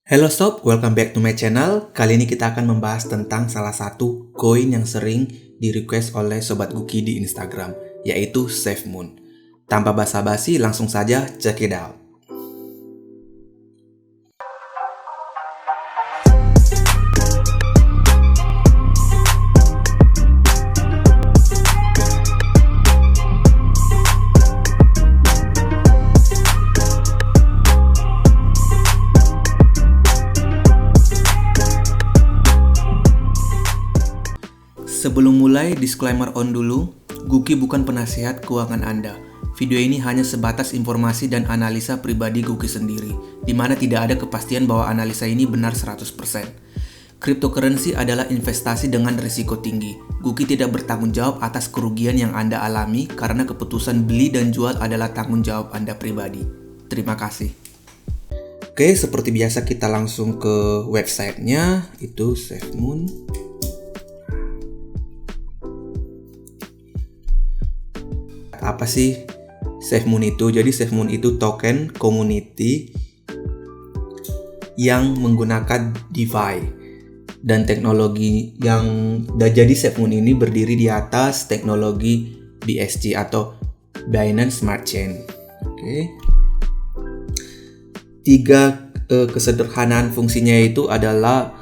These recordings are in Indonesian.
Hello sob, welcome back to my channel. Kali ini kita akan membahas tentang salah satu koin yang sering di request oleh Sobat Guki di Instagram, yaitu SafeMoon. Tanpa basa-basi, langsung saja check it out. Sebelum mulai, disclaimer on dulu, Guki bukan penasihat keuangan Anda. Video ini hanya sebatas informasi dan analisa pribadi Guki sendiri, di mana tidak ada kepastian bahwa analisa ini benar 100%. Cryptocurrency adalah investasi dengan risiko tinggi. Guki tidak bertanggung jawab atas kerugian yang Anda alami karena keputusan beli dan jual adalah tanggung jawab Anda pribadi. Terima kasih. Oke, seperti biasa kita langsung ke websitenya, itu SafeMoon. Apa sih SafeMoon itu? Jadi SafeMoon itu token community yang menggunakan DeFi dan teknologi jadi SafeMoon ini berdiri di atas teknologi BSC atau Binance Smart Chain. Oke. Tiga kesederhanaan fungsinya itu adalah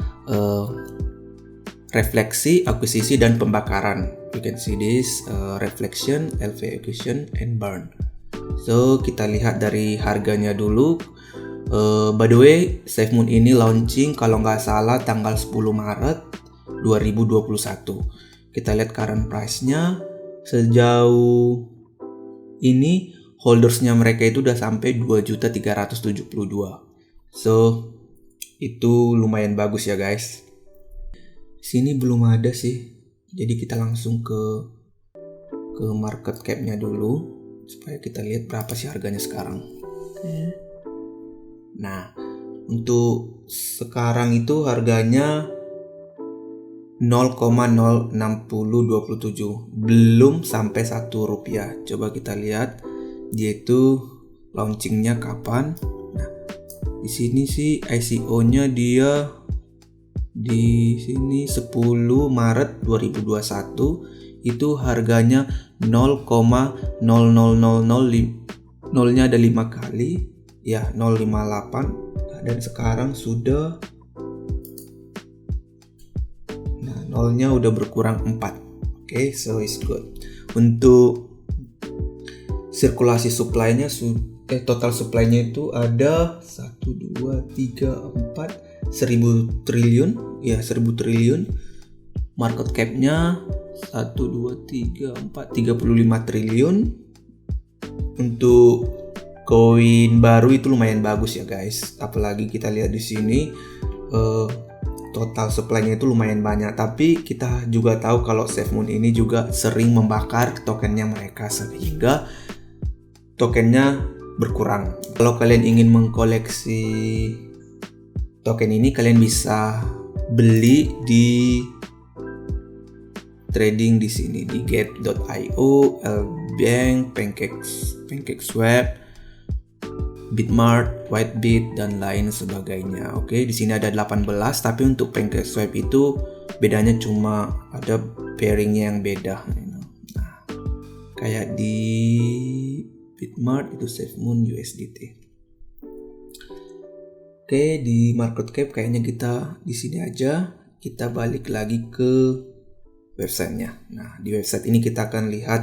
refleksi, akuisisi, dan pembakaran. You can see this reflection, LV acquisition, and burn. So kita lihat dari harganya dulu. By the way, SafeMoon ini launching kalau nggak salah tanggal 10 Maret 2021. Kita lihat current price-nya. Sejauh ini holdersnya mereka itu udah sampai 2.372. So itu lumayan bagus ya guys. Sini belum ada sih. Jadi kita langsung ke market cap-nya dulu supaya kita lihat berapa sih harganya sekarang. Nah, untuk sekarang itu harganya 0,06027, belum sampai 1 rupiah. Coba kita lihat dia itu launchingnya kapan. Nah, di sini sih ICO-nya dia di sini 10 Maret 2021 itu harganya 0,00005, nolnya ada 5 kali ya, 058, dan sekarang sudah nolnya udah berkurang 4. Oke, so it's good. Untuk sirkulasi supply-nya total supply-nya itu ada 1 2 3 4 1000 triliun ya, 1000 triliun. Market cap-nya 1 2 3 4 35 triliun. Untuk koin baru itu lumayan bagus ya guys, apalagi kita lihat di sini total supply-nya itu lumayan banyak. Tapi kita juga tahu kalau SafeMoon ini juga sering membakar tokennya mereka sehingga tokennya berkurang. Kalau kalian ingin mengkoleksi token ini, kalian bisa beli di trading di sini di Gate.io, LBank, PancakeSwap, Bitmart, Whitebit, dan lain sebagainya. Oke, di sini ada 18, tapi untuk PancakeSwap itu bedanya cuma ada pairingnya yang beda. Nah, kayak di Bitmart itu SafeMoon USDT. Oke, di market cap kayaknya kita di sini aja. Kita balik lagi ke websitenya. Nah, di website ini kita akan lihat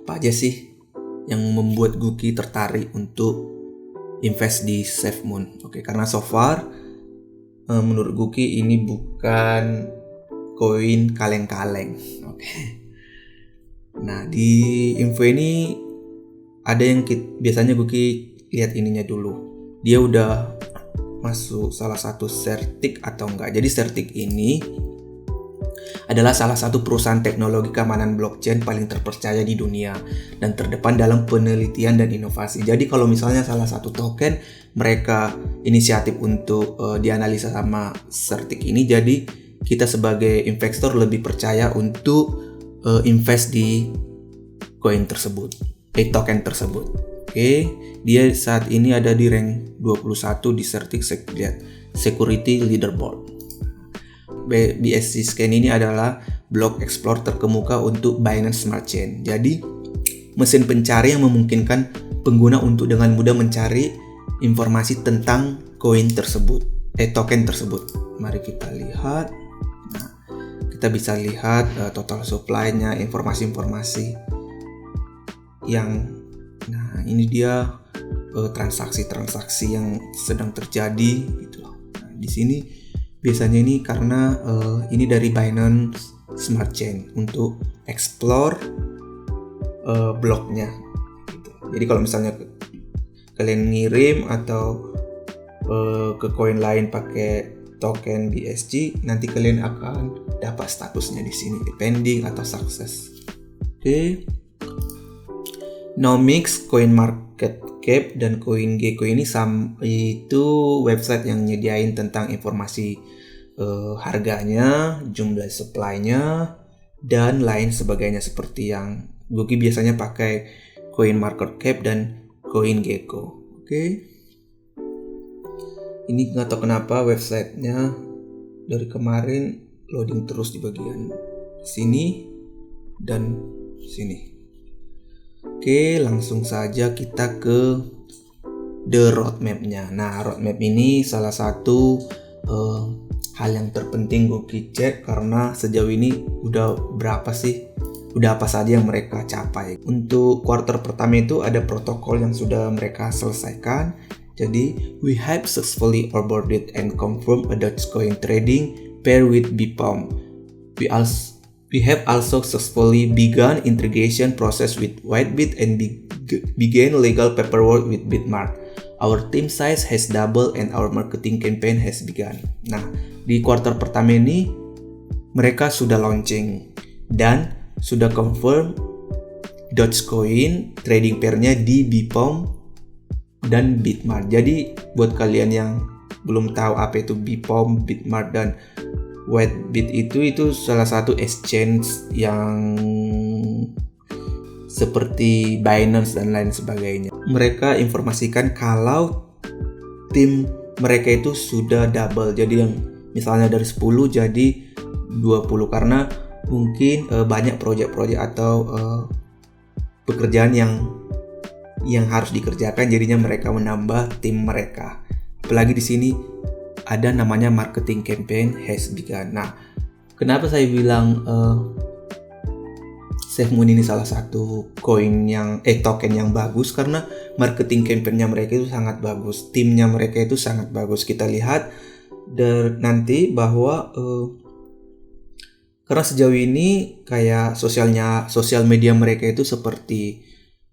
apa aja sih yang membuat Guki tertarik untuk invest di SafeMoon. Oke, karena so far menurut Guki ini bukan koin kaleng-kaleng. Oke. Nah, di info ini ada yang biasanya Guki lihat ininya dulu. Dia udah masuk salah satu Certic atau enggak. Jadi Certic ini adalah salah satu perusahaan teknologi keamanan blockchain paling terpercaya di dunia dan terdepan dalam penelitian dan inovasi. Jadi kalau misalnya salah satu token mereka inisiatif untuk dianalisa sama Certic ini, jadi kita sebagai investor lebih percaya untuk invest di koin tersebut, token tersebut. Oke, dia saat ini ada di rank 21 di Certic Security Leaderboard. BSC Scan ini adalah blok explore terkemuka untuk Binance Smart Chain. Jadi, mesin pencari yang memungkinkan pengguna untuk dengan mudah mencari informasi tentang token tersebut. Mari kita lihat. Nah, kita bisa lihat total supply-nya, informasi-informasi yang ini dia transaksi-transaksi yang sedang terjadi gitu. Nah, di sini biasanya ini karena ini dari Binance Smart Chain untuk explore bloknya gitu. Jadi kalau misalnya kalian ngirim atau ke koin lain pakai token BSC, nanti kalian akan dapat statusnya di sini pending atau sukses. Oke. Nomics, CoinMarketCap, dan CoinGecko ini itu website yang nyediain tentang informasi harganya, jumlah supply-nya, dan lain sebagainya seperti yang Goki biasanya pakai CoinMarketCap dan CoinGecko. Oke. Ini nggak tahu kenapa websitenya dari kemarin loading terus di bagian sini dan sini. Oke, langsung saja kita ke the roadmap-nya. Nah, roadmap ini salah satu hal yang terpenting Goki cek karena sejauh ini udah apa saja yang mereka capai. Untuk quarter pertama itu ada protokol yang sudah mereka selesaikan. Jadi, we have successfully onboarded and confirmed a Dogecoin trading pair with BPOM. We have also successfully begun integration process with Whitebit and began legal paperwork with Bitmart. Our team size has doubled and our marketing campaign has begun. Nah, di kuartal pertama ini mereka sudah launching dan sudah confirm Dogecoin trading pair-nya di BPOM dan Bitmart. Jadi buat kalian yang belum tahu apa itu BPOM, Bitmart dan Whitebit itu salah satu exchange yang seperti Binance dan lain sebagainya. Mereka informasikan kalau tim mereka itu sudah double. Jadi yang misalnya dari 10 jadi 20 karena mungkin banyak proyek-proyek atau pekerjaan yang harus dikerjakan, jadinya mereka menambah tim mereka. Apalagi di sini ada namanya marketing campaign has begun. Nah, kenapa saya bilang SafeMoon ini salah satu token yang bagus karena marketing campaign-nya mereka itu sangat bagus, timnya mereka itu sangat bagus. Kita lihat nanti bahwa karena sejauh ini kayak sosial media mereka itu seperti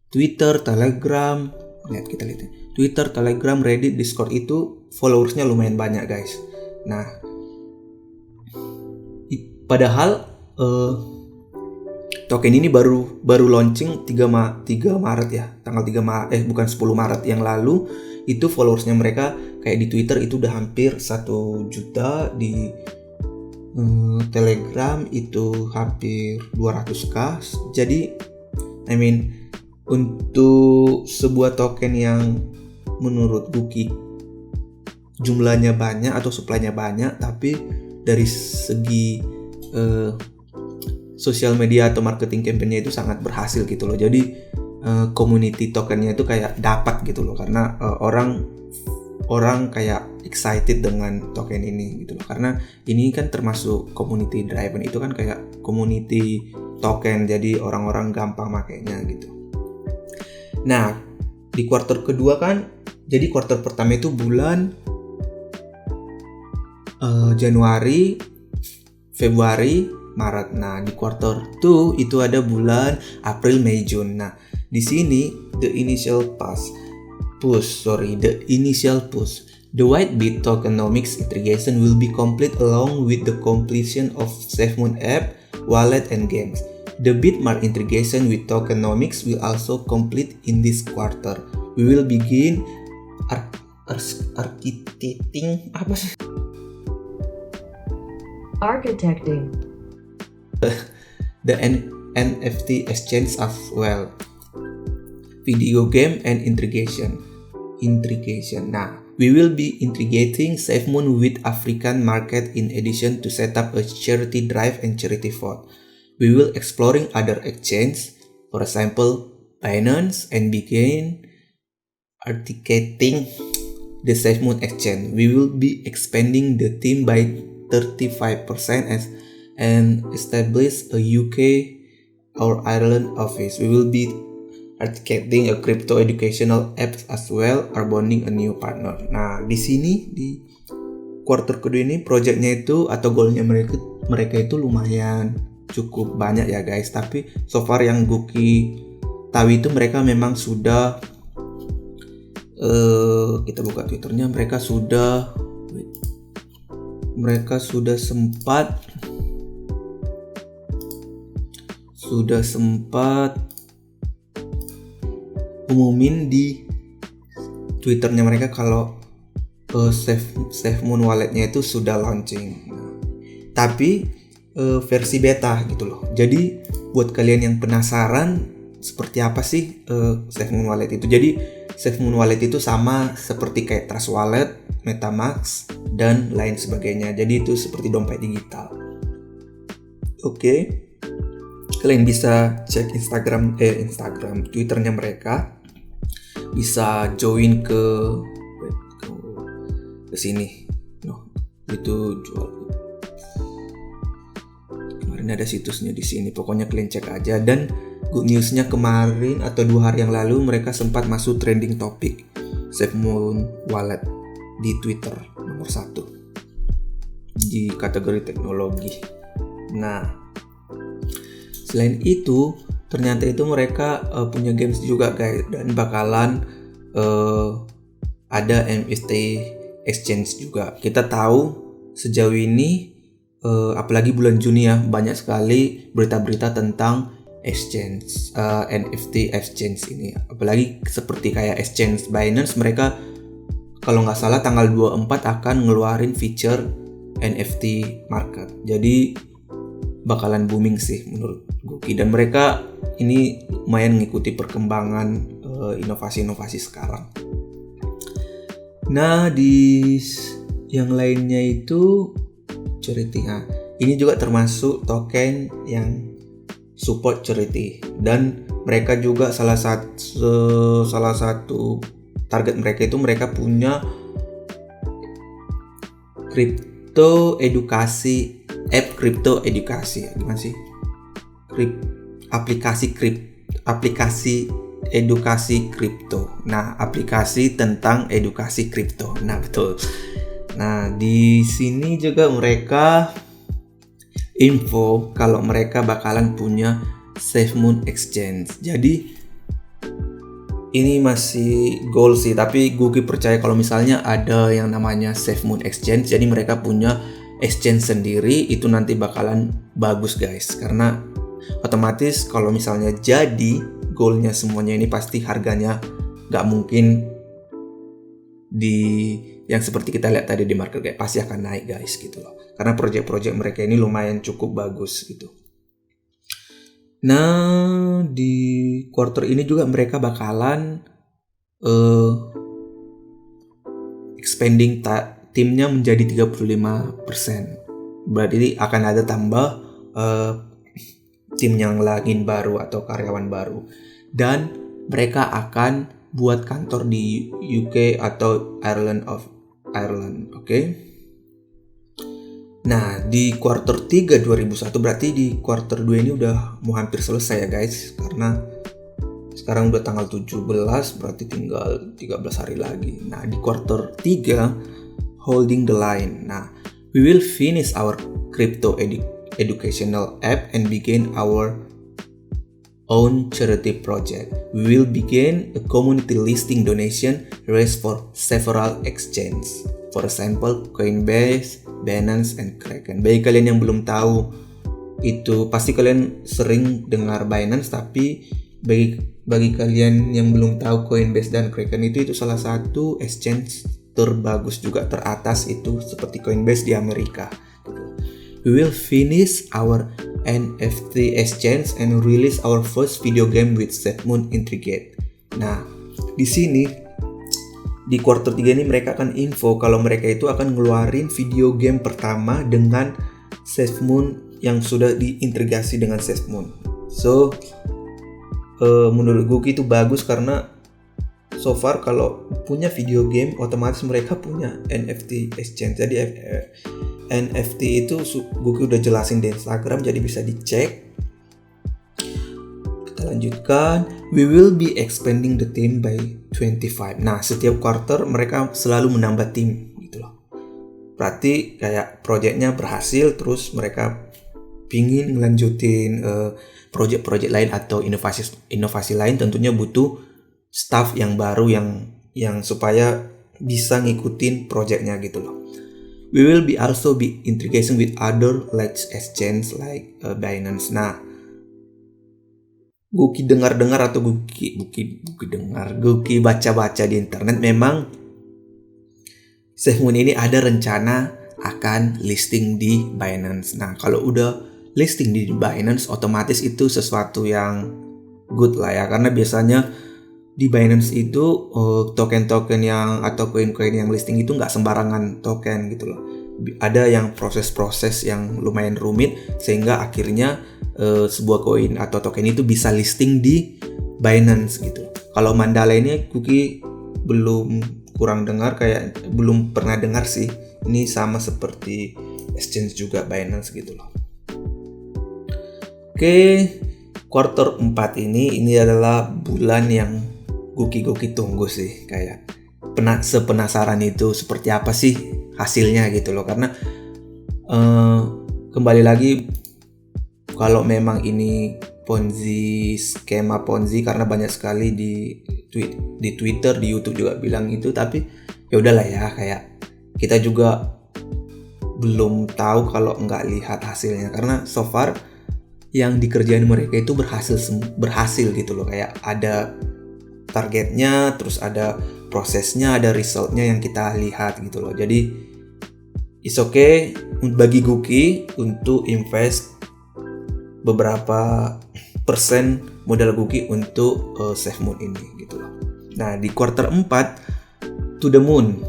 Twitter, Telegram, kita lihat Twitter, Telegram, Reddit, Discord itu followersnya lumayan banyak guys. Nah, padahal token ini baru launching 3 Maret ya, tanggal 10 Maret yang lalu. Itu followersnya mereka kayak di Twitter itu udah hampir 1 juta, di Telegram itu hampir 200k. Jadi untuk sebuah token yang menurut Goki jumlahnya banyak atau supply-nya banyak, tapi dari segi sosial media atau marketing campaign-nya itu sangat berhasil gitu loh. Jadi community tokennya itu kayak dapat gitu loh, karena orang kayak excited dengan token ini gitu loh, karena ini kan termasuk community driven, itu kan kayak community token, jadi orang-orang gampang makainya gitu. Nah, di kuartal kedua kan, jadi kuartal pertama itu bulan Januari, Februari, Maret. Nah, di kuartal 2 itu ada bulan April, Mei, Jun. Nah, di sini the initial push. The Whitebit tokenomics integration will be complete along with the completion of SafeMoon app, wallet, and games. The Bitmart integration with tokenomics will also complete in this quarter. We will begin architecting the NFT exchange as well. video game and integration. Nah, we will be integrating SafeMoon with African market in addition to set up a charity drive and charity vote. We will exploring other exchange, for example, Binance, and begin articulating the SafeMoon exchange. We will be expanding the team by 35% and establish a UK or Ireland office. We will be articulating a crypto educational apps as well, are bonding a new partner. Nah, di sini di quarter kedua ini projectnya itu atau goalnya mereka itu lumayan cukup banyak ya guys. Tapi so far yang Guki tahu itu mereka memang sudah kita buka Twitternya, mereka sudah sempat umumin di Twitternya mereka kalau SafeMoon walletnya itu sudah launching. Tapi versi beta gitu loh. Jadi buat kalian yang penasaran seperti apa sih SafeMoon wallet itu. Jadi SafeMoon wallet itu sama seperti kayak Trust Wallet, MetaMask, dan lain sebagainya. Jadi itu seperti dompet digital. Oke. Kalian bisa cek Instagram Twitternya mereka. Bisa join ke sini. Itu jual. Kemarin ada situsnya di sini. Pokoknya kalian cek aja. Dan good newsnya kemarin atau 2 hari yang lalu mereka sempat masuk trending topik SafeMoon wallet di Twitter nomor 1 di kategori teknologi. Nah, selain itu ternyata itu mereka punya games juga guys, dan bakalan ada NFT exchange juga. Kita tahu sejauh ini apalagi bulan Juni ya, banyak sekali berita-berita tentang exchange NFT exchange ini. Apalagi seperti kayak exchange Binance, mereka kalau nggak salah tanggal 24 akan ngeluarin feature NFT market. Jadi bakalan booming sih menurut Guki, dan mereka ini lumayan mengikuti perkembangan inovasi-inovasi sekarang. Nah, di yang lainnya itu charity. Nah, ini juga termasuk token yang support charity, dan mereka juga salah satu target mereka itu mereka punya crypto edukasi, app crypto edukasi, gimana sih? Aplikasi edukasi kripto. Nah, aplikasi tentang edukasi kripto. Nah, betul. Nah, di sini juga mereka info kalau mereka bakalan punya SafeMoon Exchange. Jadi ini masih goal sih, tapi Guki percaya kalau misalnya ada yang namanya SafeMoon Exchange, jadi mereka punya exchange sendiri, itu nanti bakalan bagus guys, karena otomatis kalau misalnya jadi goalnya semuanya ini pasti harganya nggak mungkin di yang seperti kita lihat tadi di market kayak pasti akan naik guys gitu loh, karena project-project mereka ini lumayan cukup bagus gitu. Nah, di quarter ini juga mereka bakalan expanding timnya menjadi 35%. Berarti akan ada tambah tim yang lain baru atau karyawan baru, dan mereka akan buat kantor di UK atau Ireland. Oke. Nah, di quarter 3 2001, berarti di quarter 2 ini udah mau hampir selesai ya guys, karena sekarang udah tanggal 17, berarti tinggal 13 hari lagi. Nah, di quarter 3 holding the line. Nah, we will finish our crypto educational app and begin our own charity project. We will begin a community listing donation raise for several exchanges. For example, Coinbase, Binance, and Kraken. Bagi kalian yang belum tahu, itu pasti kalian sering dengar Binance, tapi bagi kalian yang belum tahu Coinbase dan Kraken itu salah satu exchange terbagus juga, teratas itu seperti Coinbase di Amerika. We will finish our NFT exchange and release our first video game with SafeMoon Integrate. Nah, di sini di quarter 3 ini mereka akan info kalau mereka itu akan ngeluarin video game pertama dengan SafeMoon yang sudah diintegrasi dengan SafeMoon. So, menurut gue itu bagus karena so far kalau punya video game otomatis mereka punya NFT exchange. Jadi NFT itu gue udah jelasin di Instagram, jadi bisa dicek. Kita lanjutkan. We will be expanding the team by 25. Nah, setiap quarter mereka selalu menambah tim gitu loh. Berarti kayak proyeknya berhasil, terus mereka pingin melanjutin proyek-proyek lain atau inovasi lain, tentunya butuh staff yang baru yang supaya bisa ngikutin proyeknya gitu loh. We will also be integration with other large exchange like Binance. Nah, Guki dengar-dengar atau Guki baca-baca di internet, memang SafeMoon ini ada rencana akan listing di Binance. Nah, kalau udah listing di Binance, otomatis itu sesuatu yang good lah ya, karena biasanya di Binance itu token-token yang atau koin-koin yang listing itu nggak sembarangan token gitu loh. Ada yang proses-proses yang lumayan rumit sehingga akhirnya sebuah koin atau token itu bisa listing di Binance gitu. Kalau Mandala ini Kuki kurang dengar, kayak belum pernah dengar sih. Ini sama seperti exchange juga Binance gitu loh. Oke, quarter 4 ini adalah bulan yang Guki tunggu sih, kayak sepenasaran itu seperti apa sih hasilnya gitu loh, karena kembali lagi kalau memang ini skema Ponzi, karena banyak sekali di Twitter, di YouTube juga bilang itu, tapi ya udahlah ya, kayak kita juga belum tahu kalau nggak lihat hasilnya, karena so far yang dikerjain mereka itu berhasil gitu loh, kayak ada targetnya, terus ada prosesnya, ada resultnya yang kita lihat gitu loh. Jadi it's okay bagi Guki untuk invest beberapa persen modal Guki untuk SafeMoon ini gitu loh. Nah, di quarter 4 to the moon,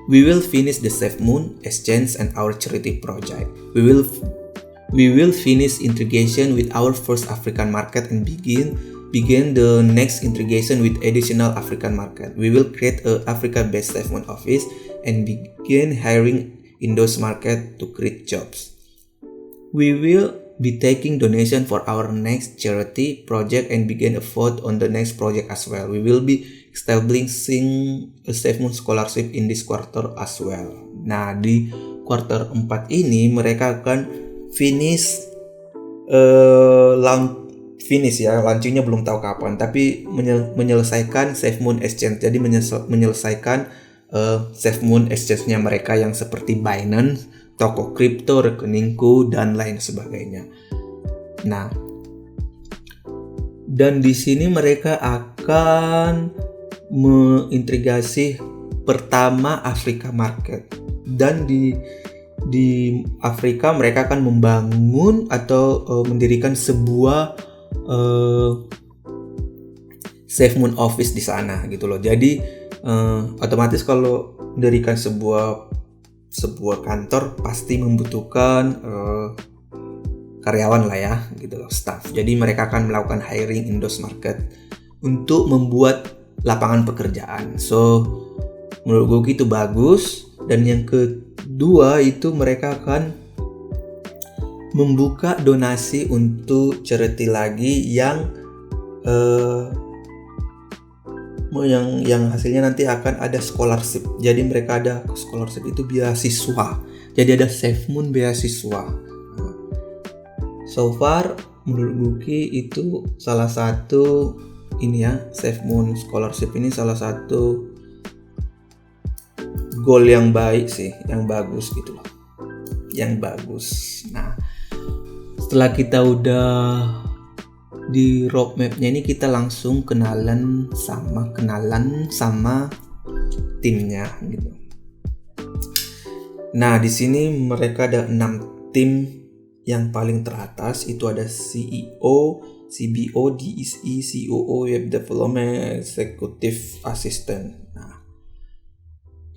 we will finish the SafeMoon exchange and our charity project. We will finish integration with our first African market and begin the next integration with additional African market. We will create a Africa-based SafeMoon office and begin hiring in those markets to create jobs. We will be taking donation for our next charity project and begin a vote on the next project as well. We will be establishing a SafeMoon scholarship in this quarter as well. Nah, di quarter 4 ini mereka akan finish launchingnya belum tahu kapan, tapi menyelesaikan SafeMoon Exchange. Jadi menyelesaikan SafeMoon Exchange-nya mereka yang seperti Binance, toko kripto, rekeningku, dan lain sebagainya. Nah, dan di sini mereka akan mengintegrasi pertama Afrika Market, dan di Afrika mereka akan membangun atau mendirikan sebuah SafeMoon office di sana gitu loh. Jadi otomatis kalau mendirikan sebuah kantor pasti membutuhkan karyawan lah ya gitu loh, staff. Jadi mereka akan melakukan hiring in those market untuk membuat lapangan pekerjaan. So menurut gue itu bagus. Dan yang kedua itu mereka akan membuka donasi untuk charity lagi yang hasilnya nanti akan ada scholarship. Jadi mereka ada scholarship itu beasiswa. Jadi ada SafeMoon beasiswa. So far menurut Guki itu salah satu ini ya, SafeMoon scholarship ini salah satu goal yang baik sih, yang bagus gitu loh, yang bagus. Nah, setelah kita udah di roadmapnya ini, kita langsung kenalan sama timnya gitu. Nah, di sini mereka ada 6 tim yang paling teratas, itu ada CEO, CBO, DSE, COO, Web Development, Executive Assistant. Nah,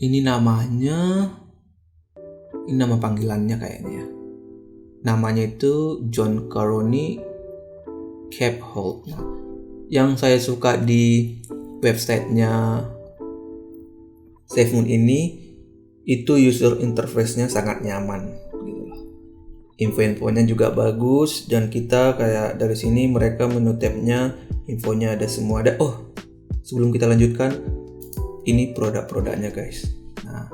ini namanya, ini nama panggilannya kayaknya ya. Namanya itu John Caroni Caphold. Nah, yang saya suka di websitenya SafeMoon ini, itu user interface-nya sangat nyaman gitu loh. Info-infonya juga bagus, dan kita kayak dari sini mereka menu tab-nya, infonya ada semua ada. Oh, sebelum kita lanjutkan, ini produk-produknya guys. Nah,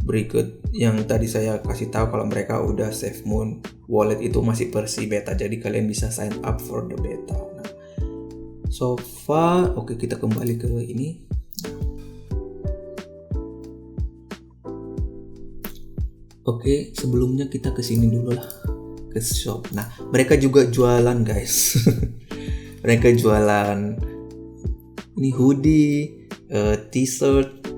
berikut yang tadi saya kasih tahu kalau mereka udah SafeMoon wallet itu masih versi beta, jadi kalian bisa sign up for the beta. Nah, so far oke, kita kembali ke ini. Oke, sebelumnya kita kesini dulu lah, ke shop. Nah, mereka juga jualan guys. Mereka jualan ini hoodie, t-shirt,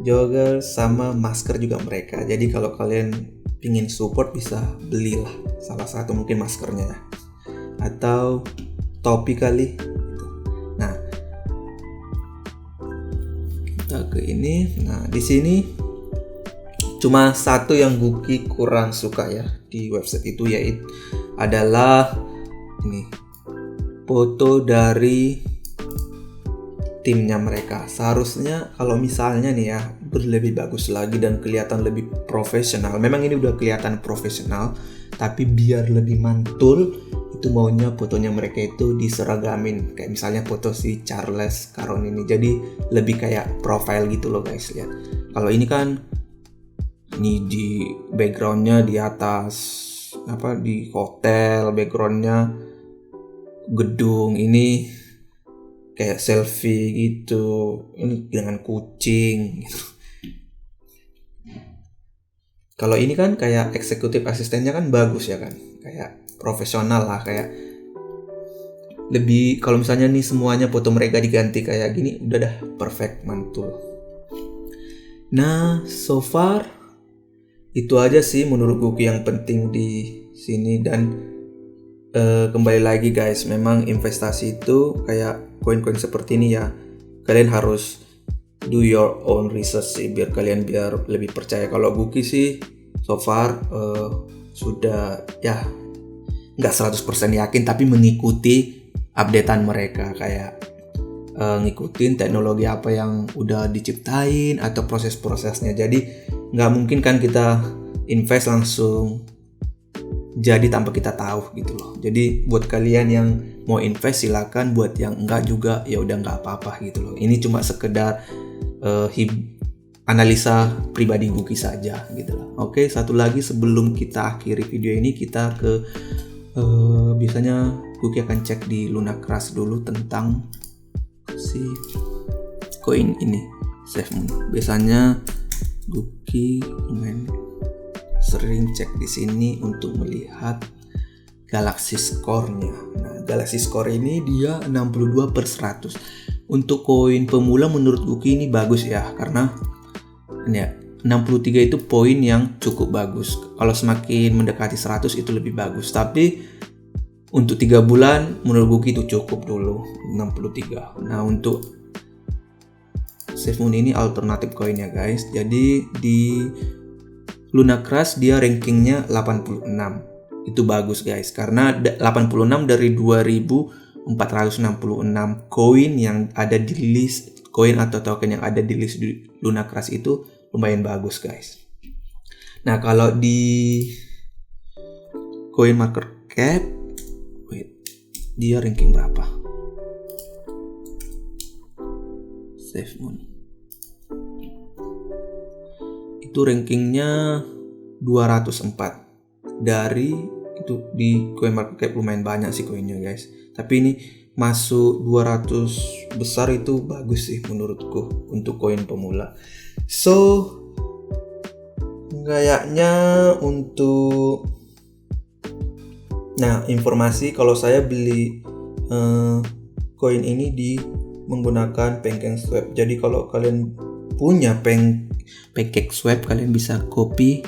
jogger, sama masker juga mereka. Jadi kalau kalian pingin support bisa belilah salah satu, mungkin maskernya ya, atau topi kali. Nah, kita ke ini. Nah, di sini cuma satu yang Guki kurang suka ya di website itu, yaitu adalah ini foto dari timnya mereka. Seharusnya kalau misalnya nih ya, lebih bagus lagi dan kelihatan lebih profesional. Memang ini udah kelihatan profesional, tapi biar lebih mantul, itu maunya fotonya mereka itu diseragamin. Kayak misalnya foto si Charles Caron ini, jadi lebih kayak profile gitu loh guys, lihat. Kalau ini kan ini di backgroundnya di atas di hotel, backgroundnya gedung, ini kayak selfie gitu, ini dengan kucing gitu. Kalau ini kan kayak eksekutif asistennya kan bagus ya kan, kayak profesional lah, kayak lebih, kalau misalnya nih semuanya foto mereka diganti kayak gini, udah dah perfect, mantul. Nah, so far itu aja sih menurut Guki yang penting di sini. Dan kembali lagi guys, memang investasi itu kayak koin-koin seperti ini ya, kalian harus do your own research sih, biar lebih percaya. Kalau Guki sih so far sudah ya nggak 100% yakin, tapi mengikuti updatean mereka, kayak ngikutin teknologi apa yang udah diciptain atau proses-prosesnya. Jadi nggak mungkin kan kita invest langsung jadi tanpa kita tahu gitu loh. Jadi buat kalian yang mau invest silakan, buat yang enggak juga ya udah nggak apa-apa gitu loh. Ini cuma sekedar analisa pribadi Guki saja gitu loh. Oke, satu lagi sebelum kita akhiri video ini, kita ke biasanya Guki akan cek di Lunacrash dulu tentang si koin ini SafeMoon. Biasanya Guki sering cek di sini untuk melihat Galaxy Score-nya. Nah, Galaxy Score ini dia 62/100. Untuk koin pemula menurut Guki ini bagus ya, karena ini ya, 63 itu poin yang cukup bagus. Kalau semakin mendekati 100 itu lebih bagus. Tapi untuk 3 bulan menurut Guki itu cukup dulu 63. Nah, untuk SafeMoon ini alternatif koinnya guys. Jadi di Lunacrash dia rankingnya 86. Itu bagus guys, karena 86 dari 2466 koin yang ada di list, koin atau token yang ada di list di Lunacrash itu lumayan bagus guys. Nah, kalau di CoinMarketCap, dia ranking berapa? SafeMoon itu rankingnya 204 dari itu. Di CoinMarketCap lumayan banyak sih koinnya guys, tapi ini masuk 200 besar itu bagus sih menurutku untuk koin pemula. So kayaknya untuk informasi, kalau saya beli koin ini di menggunakan PancakeSwap. Jadi kalau kalian punya PancakeSwap, kalian bisa copy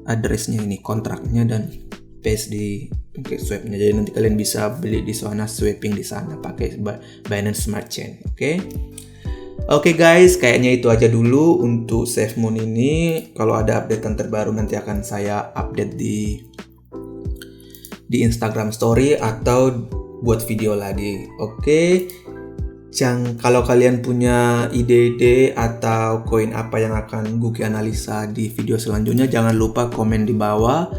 addressnya ini, kontraknya, dan paste di pancake swapnya. Jadi nanti kalian bisa beli di sana, swapping di sana pakai Binance Smart Chain. Oke guys, kayaknya itu aja dulu untuk SafeMoon ini. Kalau ada updatean terbaru nanti akan saya update di Instagram Story atau buat video lagi. Kalau kalian punya ide-ide atau koin apa yang akan Guki analisa di video selanjutnya, jangan lupa komen di bawah.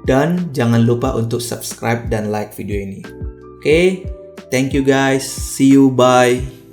Dan jangan lupa untuk subscribe dan like video ini. Thank you guys. See you, bye.